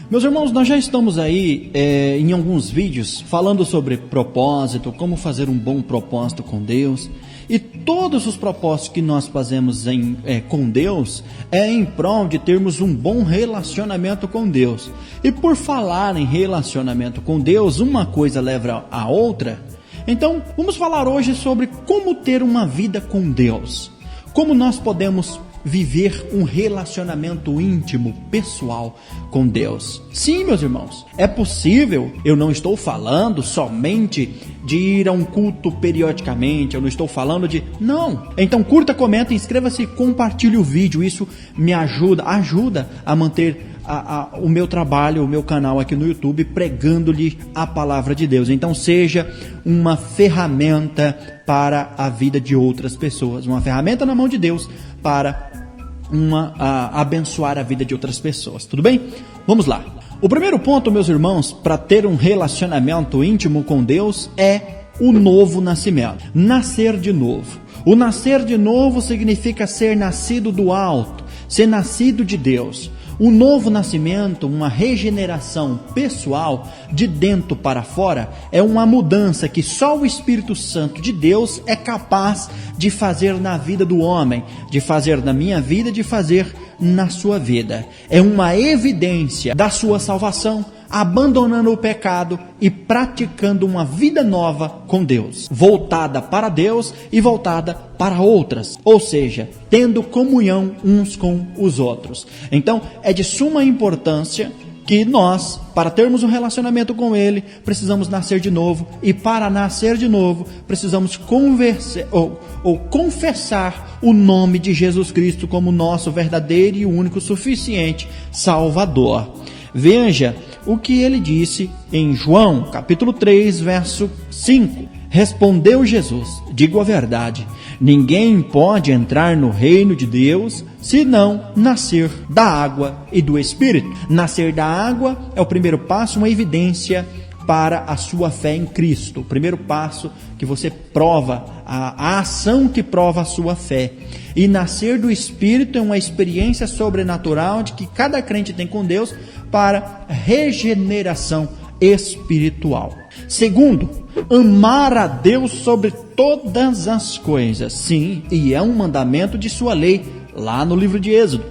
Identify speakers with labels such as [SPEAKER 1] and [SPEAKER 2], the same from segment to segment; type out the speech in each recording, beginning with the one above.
[SPEAKER 1] Meus irmãos, nós já estamos aí em alguns vídeos falando sobre propósito, como fazer um bom propósito com Deus. E todos os propósitos que nós fazemos com Deus é em prol de termos um bom relacionamento com Deus. E por falar em relacionamento com Deus, uma coisa leva a outra. Então, vamos falar hoje sobre como ter uma vida com Deus. Como nós podemos viver um relacionamento íntimo, pessoal com Deus. Sim, meus irmãos, é possível. Eu não estou falando somente de ir a um culto periodicamente, eu não estou falando de... Não! Então curta, comenta, inscreva-se e compartilhe o vídeo. Isso me ajuda a manter o meu trabalho, o meu canal aqui no YouTube, pregando-lhe a palavra de Deus. Então seja uma ferramenta para a vida de outras pessoas, uma ferramenta na mão de Deus para abençoar a vida de outras pessoas. Tudo bem? Vamos lá. O primeiro ponto, meus irmãos, para ter um relacionamento íntimo com Deus é o novo nascimento. Nascer de novo. O nascer de novo significa ser nascido do alto, ser nascido de Deus. O novo nascimento, uma regeneração pessoal de dentro para fora, é uma mudança que só o Espírito Santo de Deus é capaz de fazer na vida do homem, de fazer na minha vida, de fazer na sua vida. É uma evidência da sua salvação, abandonando o pecado e praticando uma vida nova com Deus, voltada para Deus e voltada para outras, ou seja, tendo comunhão uns com os outros. Então, é de suma importância que nós, para termos um relacionamento com Ele, precisamos nascer de novo, e para nascer de novo, precisamos confessar o nome de Jesus Cristo como nosso verdadeiro e único suficiente Salvador. Veja o que ele disse em João, capítulo 3, verso 5. Respondeu Jesus: digo a verdade, ninguém pode entrar no reino de Deus se não nascer da água e do Espírito. Nascer da água é o primeiro passo, uma evidência para a sua fé em Cristo. O primeiro passo que você prova, a ação que prova a sua fé. E nascer do Espírito é uma experiência sobrenatural de que cada crente tem com Deus para regeneração espiritual. Segundo, amar a Deus sobre todas as coisas. Sim, e é um mandamento de sua lei lá no livro de Êxodo.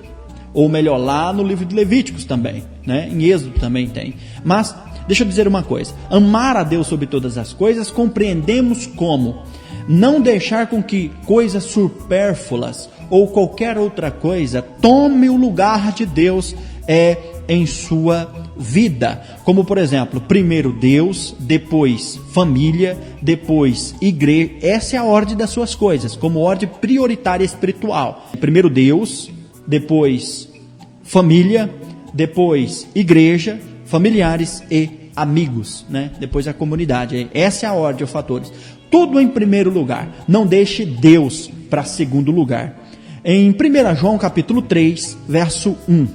[SPEAKER 1] Ou melhor, lá no livro de Levíticos também, né? Em Êxodo também tem. Mas deixa eu dizer uma coisa. Amar a Deus sobre todas as coisas compreendemos como não deixar com que coisas supérfluas ou qualquer outra coisa tome o lugar de Deus em sua vida. Como, por exemplo, primeiro Deus, depois família, depois igreja. Essa é a ordem das suas coisas, como ordem prioritária espiritual. Primeiro Deus, depois família, depois igreja, familiares e amigos, né? Depois a comunidade. Essa é a ordem, os fatores. Tudo em primeiro lugar. Não deixe Deus para segundo lugar. Em 1 João capítulo 3, verso 1.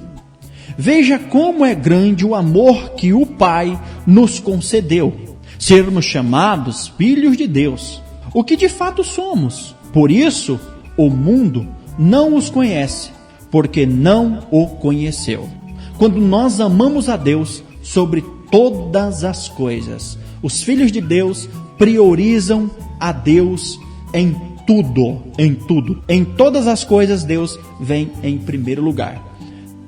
[SPEAKER 1] Veja como é grande o amor que o Pai nos concedeu, sermos chamados filhos de Deus, o que de fato somos. Por isso, o mundo não os conhece, porque não o conheceu. Quando nós amamos a Deus sobre todas as coisas, os filhos de Deus priorizam a Deus em tudo. Em todas as coisas, Deus vem em primeiro lugar.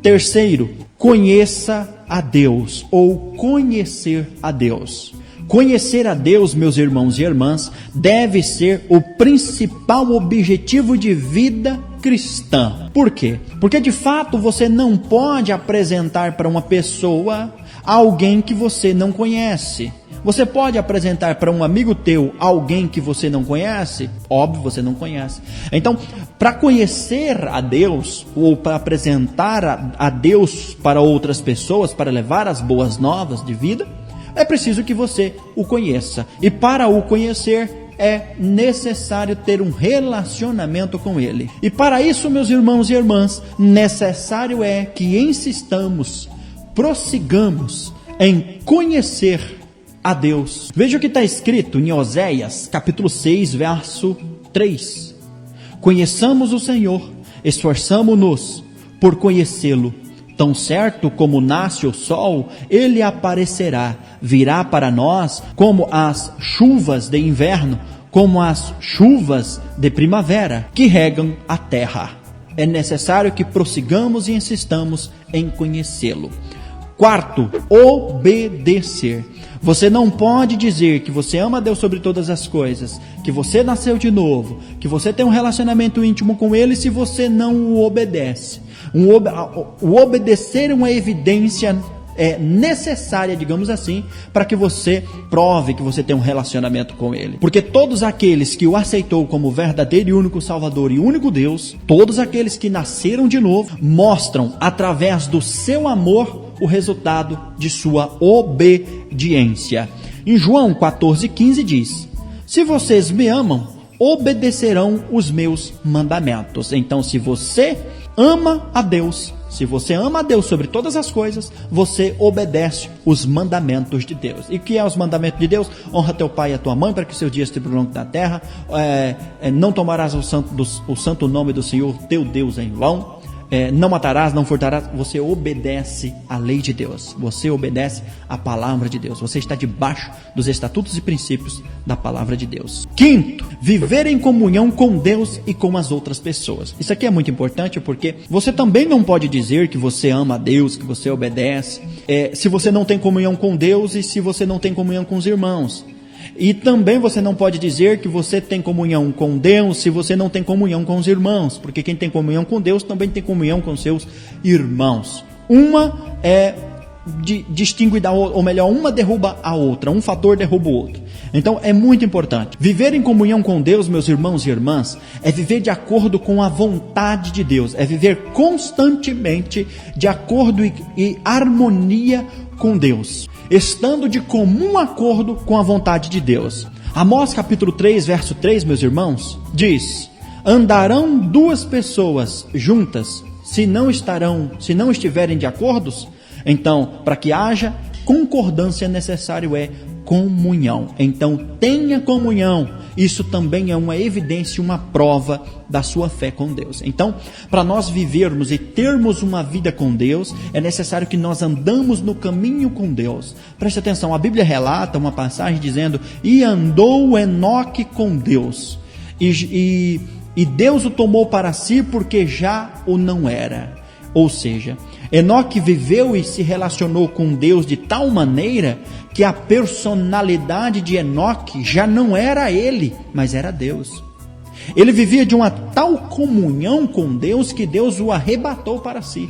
[SPEAKER 1] Terceiro, conheça a Deus, ou conhecer a Deus. Conhecer a Deus, meus irmãos e irmãs, deve ser o principal objetivo de vida cristã. Por quê? Porque de fato você não pode apresentar para uma pessoa alguém que você não conhece. Você pode apresentar para um amigo teu alguém que você não conhece? Óbvio, você não conhece. Então, para conhecer a Deus, ou para apresentar a Deus para outras pessoas, para levar as boas novas de vida, é preciso que você o conheça. E para o conhecer, é necessário ter um relacionamento com Ele. E para isso, meus irmãos e irmãs, necessário é que insistamos, prossigamos em conhecer a Deus. Veja o que está escrito em Oséias, capítulo 6, verso 3. Conheçamos o Senhor, esforçamo-nos por conhecê-lo, Tão certo como nasce o sol, ele aparecerá, virá para nós como as chuvas de inverno, como as chuvas de primavera que regam a terra. É necessário que prossigamos e insistamos em conhecê-lo. Quarto, obedecer. Você não pode dizer que você ama a Deus sobre todas as coisas, que você nasceu de novo, que você tem um relacionamento íntimo com Ele se você não o obedece. O obedecer é uma evidência necessária, digamos assim, para que você prove que você tem um relacionamento com Ele. Porque todos aqueles que o aceitou como verdadeiro e único Salvador e único Deus, todos aqueles que nasceram de novo, mostram através do seu amor o resultado de sua obediência. Em João 14,15 diz: se vocês me amam, obedecerão os meus mandamentos. Então, se você ama a Deus, se você ama a Deus sobre todas as coisas, você obedece os mandamentos de Deus. E o que é os mandamentos de Deus? Honra teu pai e a tua mãe para que seus dias estejam longos na terra. Não tomarás o santo nome do Senhor teu Deus em vão. Não matarás, não furtarás. Você obedece à lei de Deus. Você obedece à palavra de Deus. Você está debaixo dos estatutos e princípios da palavra de Deus. Quinto, viver em comunhão com Deus e com as outras pessoas. Isso aqui é muito importante porque você também não pode dizer que você ama a Deus, que você obedece, se você não tem comunhão com Deus e se você não tem comunhão com os irmãos. E também você não pode dizer que você tem comunhão com Deus se você não tem comunhão com os irmãos, porque quem tem comunhão com Deus também tem comunhão com seus irmãos. Uma distingue da outra, ou melhor, uma derruba a outra, um fator derruba o outro. Então é muito importante. Viver em comunhão com Deus, meus irmãos e irmãs, é viver de acordo com a vontade de Deus, é viver constantemente de acordo e harmonia com Deus, estando de comum acordo com a vontade de Deus. Amós capítulo 3, verso 3, meus irmãos, diz: andarão duas pessoas juntas se não estiverem de acordo? Então, para que haja concordância, necessário é comunhão. Então, tenha comunhão. Isso também é uma evidência, uma prova da sua fé com Deus. Então, para nós vivermos e termos uma vida com Deus, é necessário que nós andamos no caminho com Deus. Preste atenção, a Bíblia relata uma passagem dizendo: e andou Enoque com Deus, e Deus o tomou para si porque já o não era. Ou seja, Enoque viveu e se relacionou com Deus de tal maneira que a personalidade de Enoque já não era ele, mas era Deus. Ele vivia de uma tal comunhão com Deus que Deus o arrebatou para si.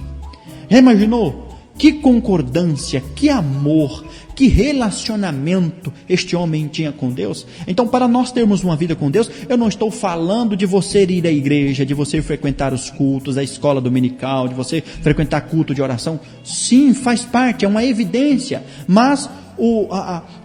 [SPEAKER 1] Já imaginou? Que concordância, que amor, que relacionamento este homem tinha com Deus. Então, para nós termos uma vida com Deus, eu não estou falando de você ir à igreja, de você frequentar os cultos, a escola dominical, de você frequentar culto de oração. Sim, faz parte, é uma evidência, mas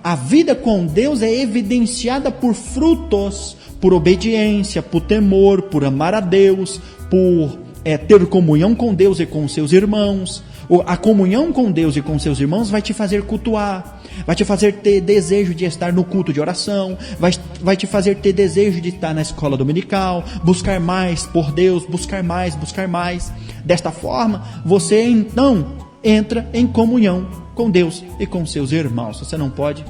[SPEAKER 1] a vida com Deus é evidenciada por frutos, por obediência, por temor, por amar a Deus, por ter comunhão com Deus e com seus irmãos. A comunhão com Deus e com seus irmãos vai te fazer cultuar, vai te fazer ter desejo de estar no culto de oração, vai te fazer ter desejo de estar na escola dominical, buscar mais por Deus, buscar mais. Desta forma, você então entra em comunhão com Deus e com seus irmãos. Você não pode,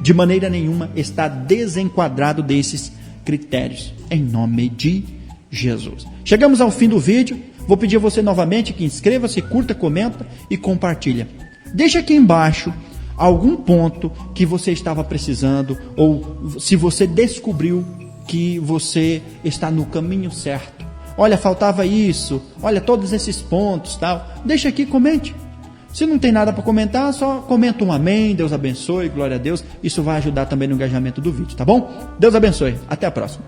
[SPEAKER 1] de maneira nenhuma, estar desenquadrado desses critérios, em nome de Jesus. Chegamos ao fim do vídeo. Vou pedir a você novamente que inscreva-se, curta, comenta e compartilha. Deixa aqui embaixo algum ponto que você estava precisando, ou se você descobriu que você está no caminho certo. Olha, faltava isso, olha todos esses pontos, tal. Deixa aqui, comente. Se não tem nada para comentar, só comenta um amém, Deus abençoe, glória a Deus. Isso vai ajudar também no engajamento do vídeo, tá bom? Deus abençoe, até a próxima.